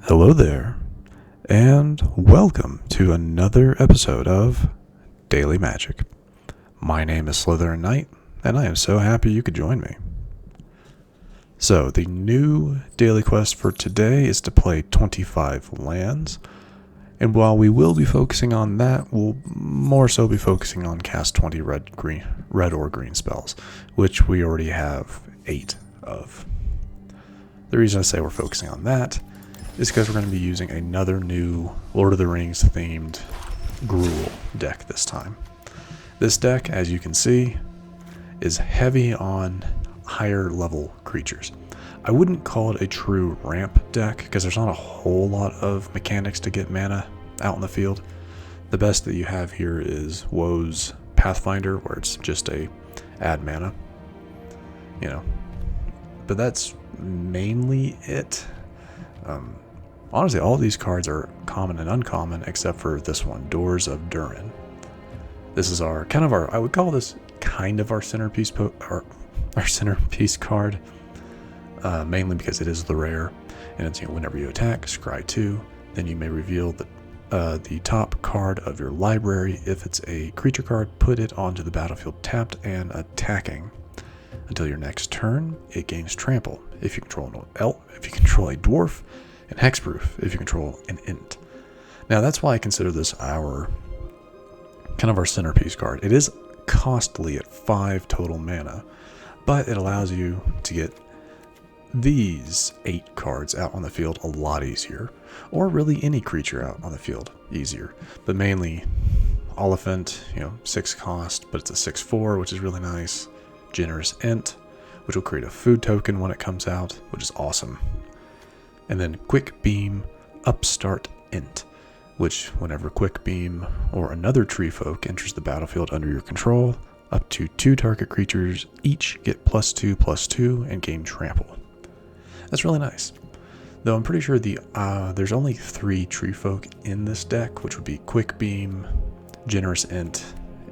Hello there, and welcome to another episode of Daily Magic. My name is Slytherin Knight, and I am so happy you could join me. So, the new daily quest for today is to play 25 lands, and while we will be focusing on that, we'll more so be focusing on cast 20 red or green spells, which we already have 8 of. The reason I say we're focusing on that is because we're going to be using another new Lord of the Rings themed Gruul deck this time. This deck, as you can see, is heavy on higher level creatures. I wouldn't call it a true ramp deck because there's not a whole lot of mechanics to get mana out in the field. The best that you have here is Wose Pathfinder, where it's just a add mana, but that's mainly it. Honestly, all of these cards are common and uncommon except for this one, Doors of Durin. This is our I would call this kind of our centerpiece our centerpiece card, mainly because it is the rare, and it's whenever you attack, scry 2, then you may reveal the top card of your library. If it's a creature card, put it onto the battlefield tapped and attacking. Until your next turn, it gains trample if you control an elf, if you control a dwarf, and hexproof if you control an ent. Now that's why I consider this our centerpiece card. It is costly at 5 total mana, but it allows you to get these 8 cards out on the field a lot easier, or really any creature out on the field easier, but mainly Oliphaunt, 6 cost, but it's a 6/4, which is really nice. Generous Ent, which will create a food token when it comes out, which is awesome. And then Quickbeam, Upstart Ent, which whenever Quickbeam or another tree folk enters the battlefield under your control, up to 2 target creatures each get +2/+2 and gain trample. That's really nice. Though I'm pretty sure there's only 3 tree folk in this deck, which would be Quickbeam, Generous Ent,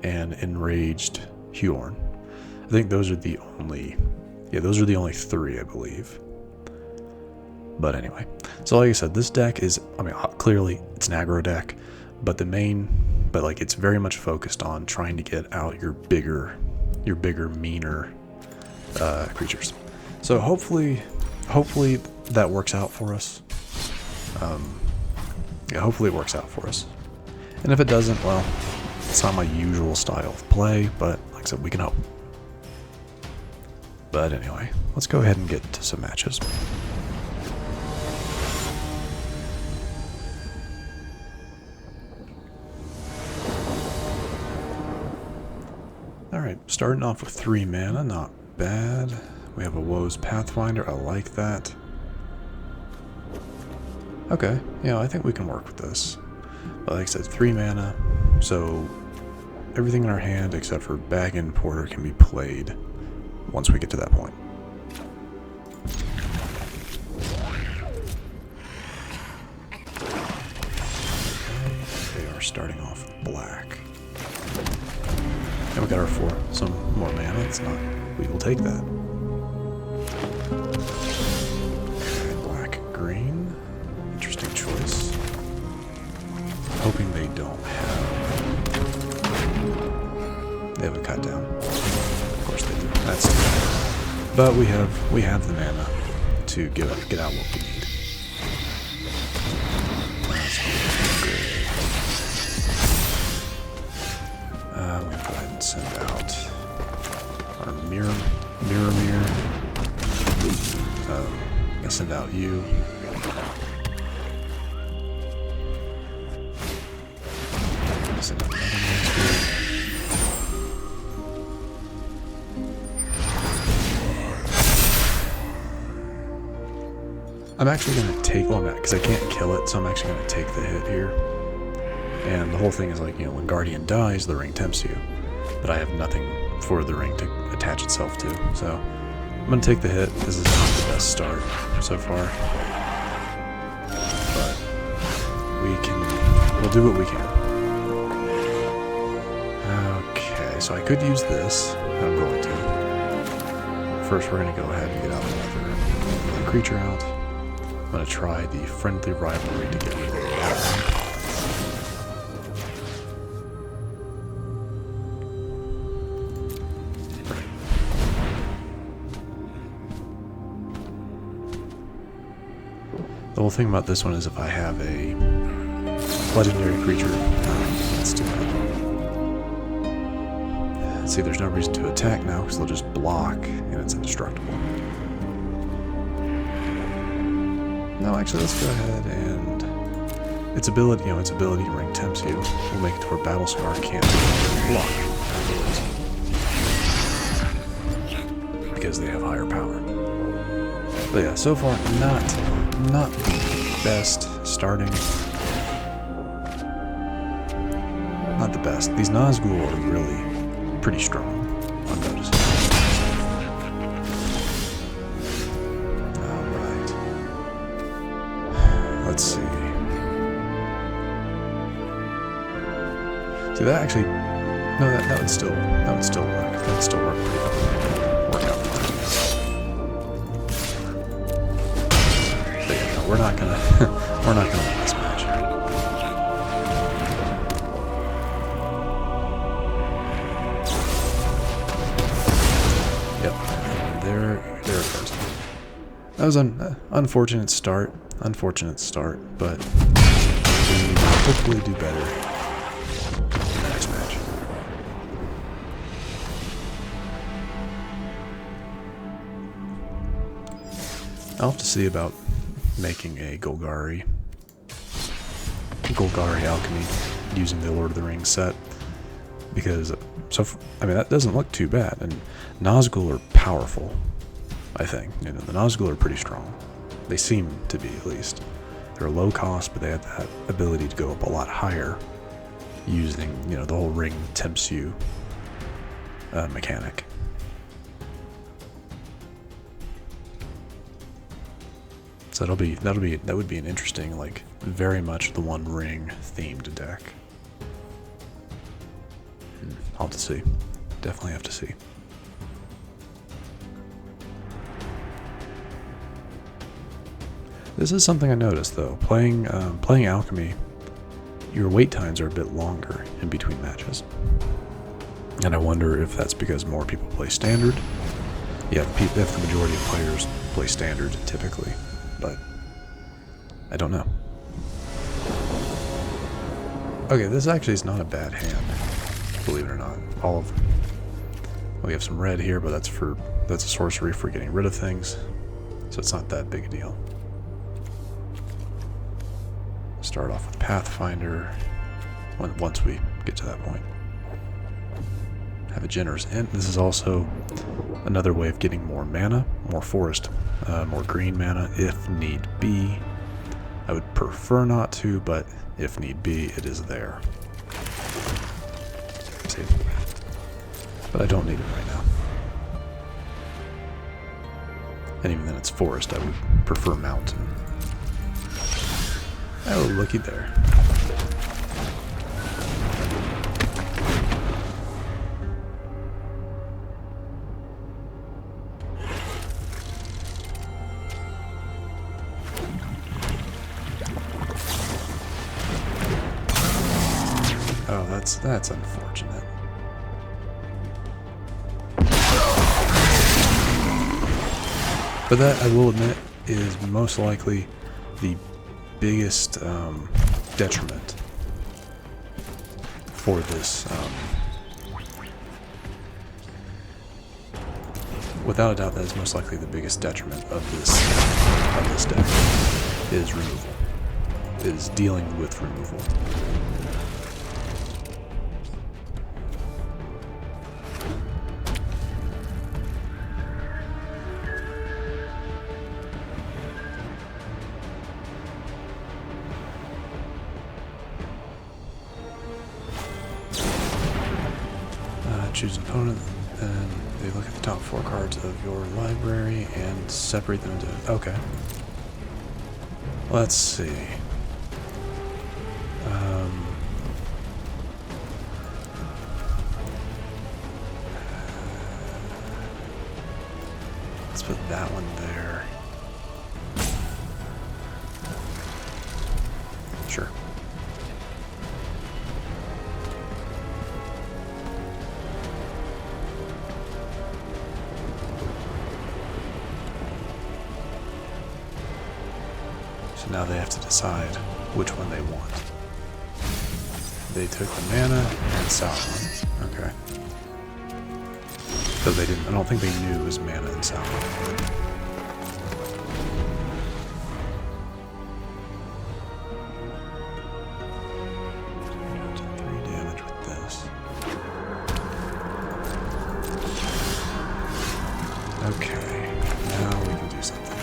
and Enraged Huorn. I think those are the only 3, I believe. But anyway, so like I said, this deck is, clearly it's an aggro deck, but it's very much focused on trying to get out your bigger, meaner creatures. So hopefully that works out for us. Hopefully it works out for us. And if it doesn't, well, it's not my usual style of play, but like I said, we can hope. But anyway, let's go ahead and get to some matches. Alright, starting off with 3 mana, not bad. We have a Wose Pathfinder, I like that. Okay, I think we can work with this. But like I said, 3 mana, so everything in our hand except for Bag and Porter can be played once we get to that point. They are starting off black. And we got some more mana. It's not. We will take that. Okay, black, green. Interesting choice. Hoping they don't have. They have a cut down. Of course they do. That's too bad. But we have the mana to get out what we need. That's great. I'm gonna go ahead and send out our Mirrormere. I'm gonna send out you. Send out another monster. I'm actually going to take on that because I can't kill it, so I'm actually going to take the hit here. And the whole thing is when Guardian dies, the ring tempts you. But I have nothing for the ring to attach itself to, so I'm going to take the hit. This is not the best start so far. But we'll do what we can. Okay, so I could use this, and I'm going to. First, we're going to go ahead and get out another creature out. going to try the Friendly Rivalry to get rid of that. The whole thing about this one is if I have a legendary creature, let's do that. See, there's no reason to attack now because they'll just block and it's indestructible. No, actually, let's go ahead and its ability, its ability ring tempts you. We'll make it to where Battle-Scarred can't block because they have higher power. But yeah, so far not the best starting. Not the best. These Nazgul are really pretty strong, I'm noticing. Alright. Let's see. See, that actually, no, that would still work. That would still work pretty well. Work out fine. But yeah, no, we're not gonna win this match. Yep, there it goes. That was an unfortunate start, but we hopefully do better in the next match. I'll have to see about making a Golgari alchemy using the Lord of the Rings set, because that doesn't look too bad, and Nazgul are powerful. I think the Nazgul are pretty strong. They seem to be, at least. They're low cost, but they have that ability to go up a lot higher using the whole ring tempts you mechanic. So that would be an interesting, like, very much the One Ring themed deck. I'll have to see. Definitely have to see. This is something I noticed though. Playing alchemy, your wait times are a bit longer in between matches, and I wonder if that's because more people play standard. Yeah, if the majority of players play standard typically, but I don't know. Okay, this actually is not a bad hand, believe it or not. We have some red here, but that's a sorcery for getting rid of things, so it's not that big a deal. Start off with Pathfinder once we get to that point. Have a Generous Ent. This is also another way of getting more mana, more forest, more green mana if need be. I would prefer not to, but if need be, it is there. See? But I don't need it right now. And even then it's forest, I would prefer mountain. Oh, looky there. Oh, that's unfortunate. But that, I will admit, is most likely the biggest detriment for this. Without a doubt, that is most likely the biggest detriment of this deck is removal. Is dealing with removal. Choose an opponent, and they look at the top 4 cards of your library and separate them into... Okay. Let's see. Let's put that one there. Sure. So now they have to decide which one they want. They took the mana and Sauron. Okay. Though they didn't, I don't think they knew it was mana and Sauron. 3 damage with this. Okay, now we can do something.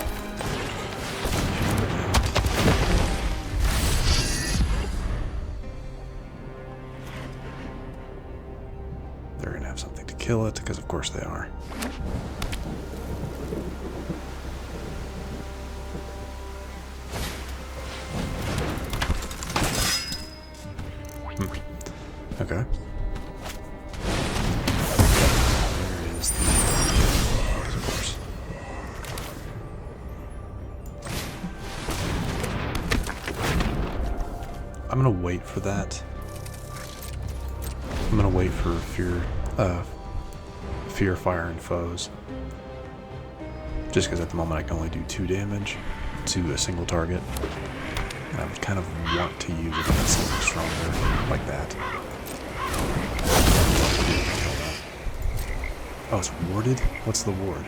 They're gonna have something to kill it, because of course they are. Okay. There is the... of course. I'm gonna wait for that. I'm gonna wait for fear, fire, and foes. Just because at the moment I can only do 2 damage to a single target. And I would kind of want to use it against something stronger like that. Oh, it's warded? What's the ward?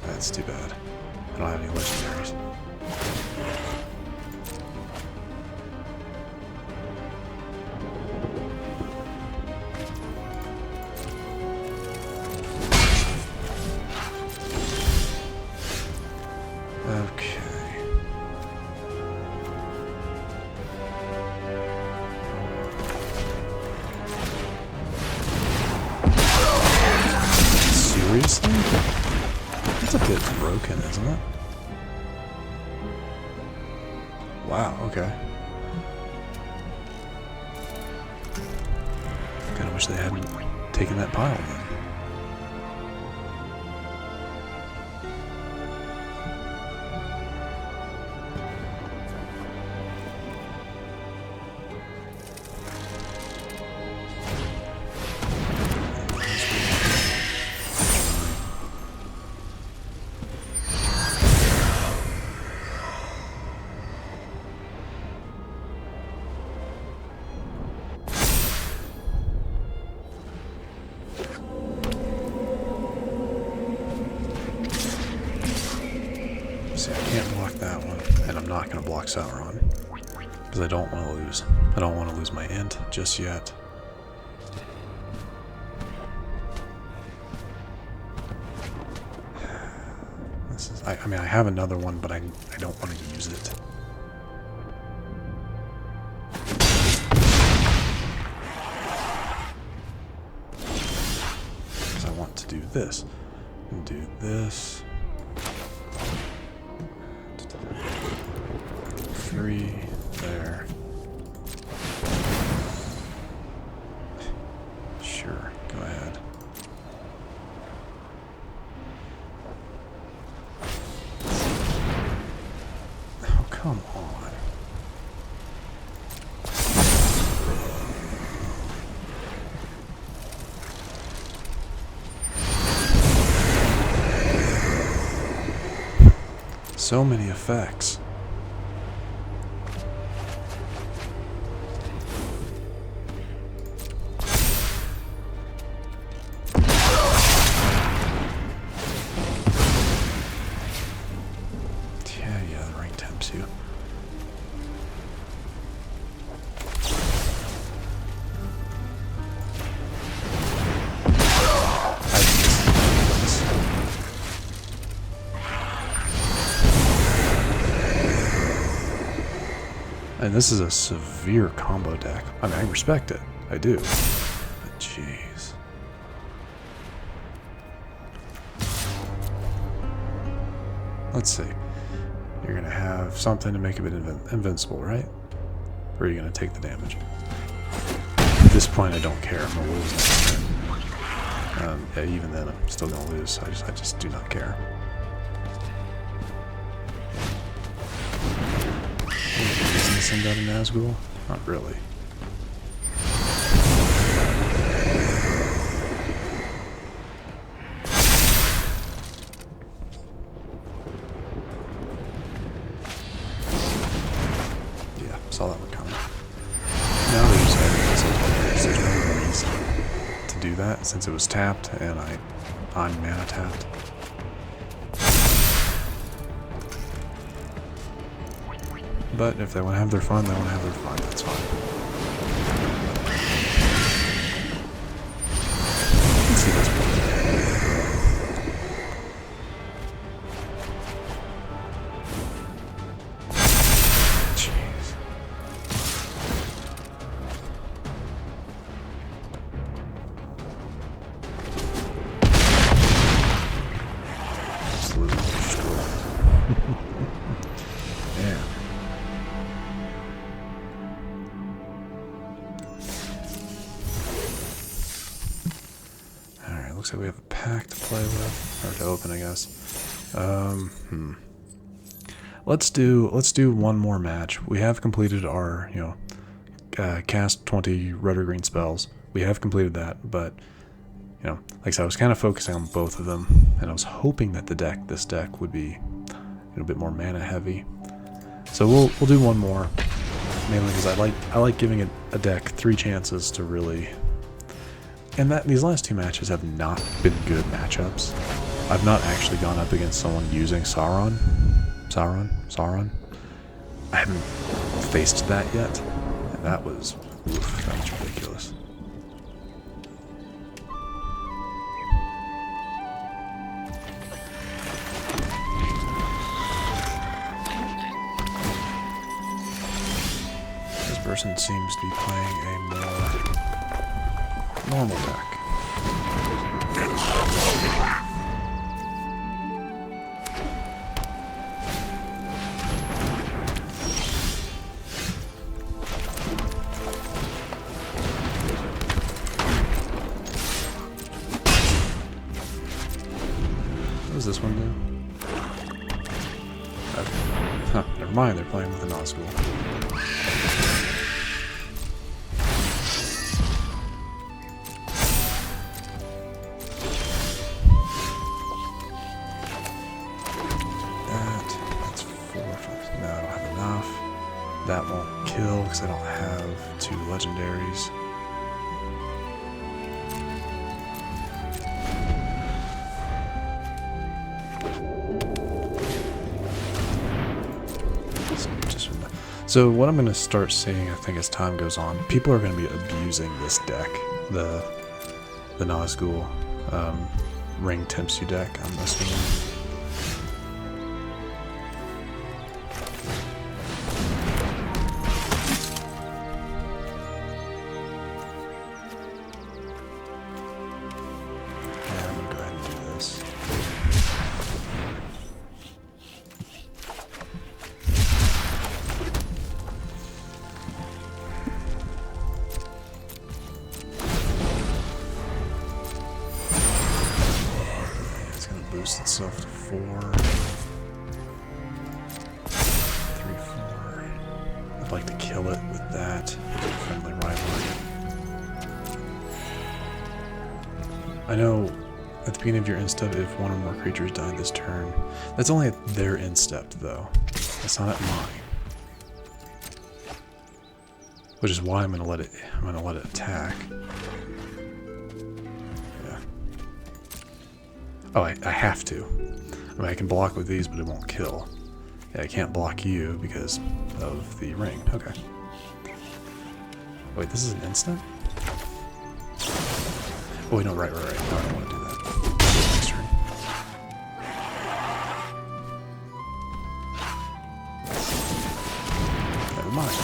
That's too bad. I don't have any legendaries. Seriously? That's a bit broken, isn't it? Wow, okay. Kinda wish they hadn't taken that pile then. See, I can't block that one, and I'm not going to block Sauron, because I don't want to lose. I don't want to lose my Ent just yet. This is, I mean, I have another one, but I don't want to use it. Because I want to do this, and do this. 3 there. Sure, go ahead. Oh, come on. So many effects. And this is a severe combo deck. I mean, I respect it. I do. But jeez. Let's see. You're going to have something to make a bit invincible, right? Or are you going to take the damage? At this point, I don't care. I'm going to lose. Yeah, even then, I'm still going to lose. I just do not care. send out a Nazgul? Not really. Yeah, saw that one coming. Now they just have there's no reason to do that since it was tapped and I'm mana tapped. But if they want to have their fun, they want to have their fun. That's fine. You can see this one. Jeez. Absolutely destroyed. Yeah. Looks like we have a pack to play with, or to open, I guess. Let's do one more match. We have completed our, cast 20 red or green spells. We have completed that, but like I said, I was kind of focusing on both of them, and I was hoping that this deck would be a bit more mana heavy. So we'll do one more, mainly because I like giving a deck 3 chances to really. And these last 2 matches have not been good matchups. I've not actually gone up against someone using Sauron. I haven't faced that yet. And that was ridiculous. This person seems to be playing a more normal deck. What does this one do? Huh, never mind, they're playing with a Nazgul. That won't kill because I don't have 2 legendaries. So what I'm going to start seeing, I think, as time goes on, people are going to be abusing this deck, the Nazgul Ring Tempts You deck, I'm assuming. Boost itself to 4. 3, 4. I'd like to kill it with that. Friendly Rivalry. I know at the beginning of your end step, if one or more creatures die this turn, that's only at their end step though. That's not at mine. Which is why I'm gonna let it attack. Oh, I have to. I mean, I can block with these, but it won't kill. Yeah, I can't block you because of the ring. Okay. Wait, this is an instant? Oh, wait, no, right. No, I don't want to do that. Next turn. Never mind.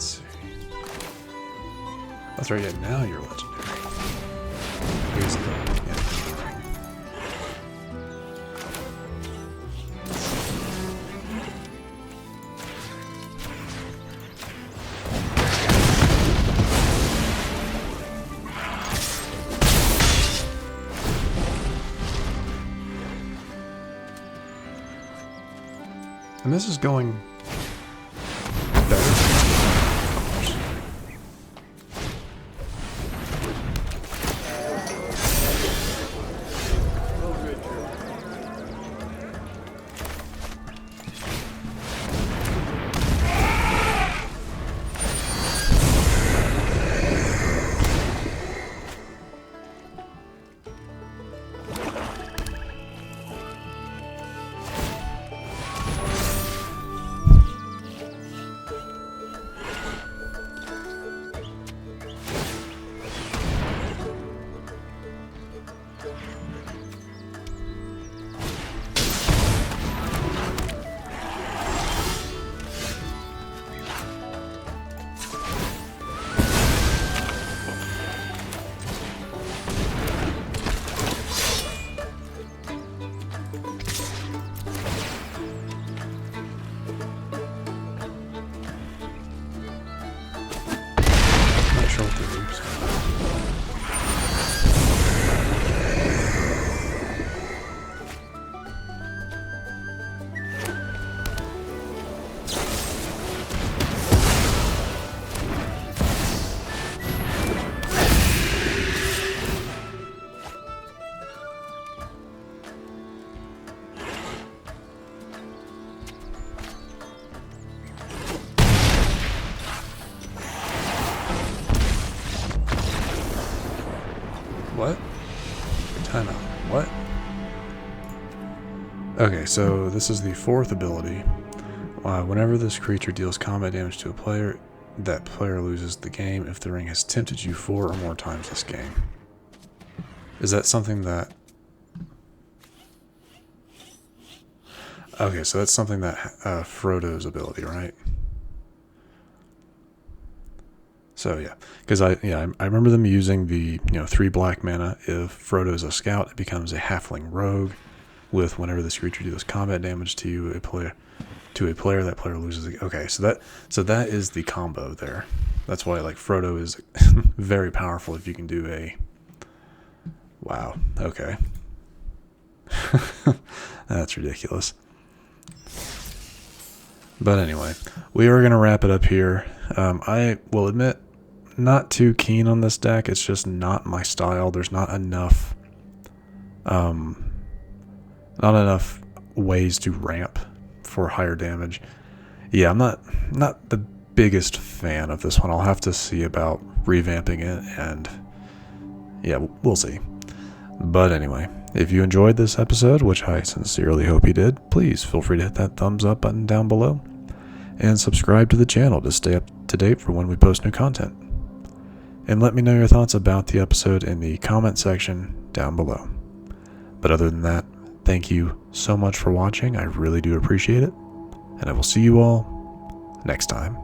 see. That's right, yeah, now you're legendary. Here's the, yeah. And this is going better, of course. What? Time out. What? Okay, so this is the fourth ability. Whenever this creature deals combat damage to a player, that player loses the game if the ring has tempted you 4 or more times this game. Is that something that... Okay, so that's something that Frodo's ability, right? So yeah, because I remember them using the 3 black mana. If Frodo's a scout, it becomes a halfling rogue. With whenever this creature deals combat damage to you, that player loses. Okay, so that is the combo there. That's why like Frodo is very powerful if you can do a. Wow. Okay. That's ridiculous. But anyway, we are gonna wrap it up here. I will admit, not too keen on this deck. It's just not my style. There's not enough ways to ramp for higher damage. Yeah, I'm not the biggest fan of this one. I'll have to see about revamping it, and yeah, we'll see. But anyway, if you enjoyed this episode, which I sincerely hope you did, please feel free to hit that thumbs up button down below and subscribe to the channel to stay up to date for when we post new content. And let me know your thoughts about the episode in the comment section down below. But other than that, thank you so much for watching. I really do appreciate it. And I will see you all next time.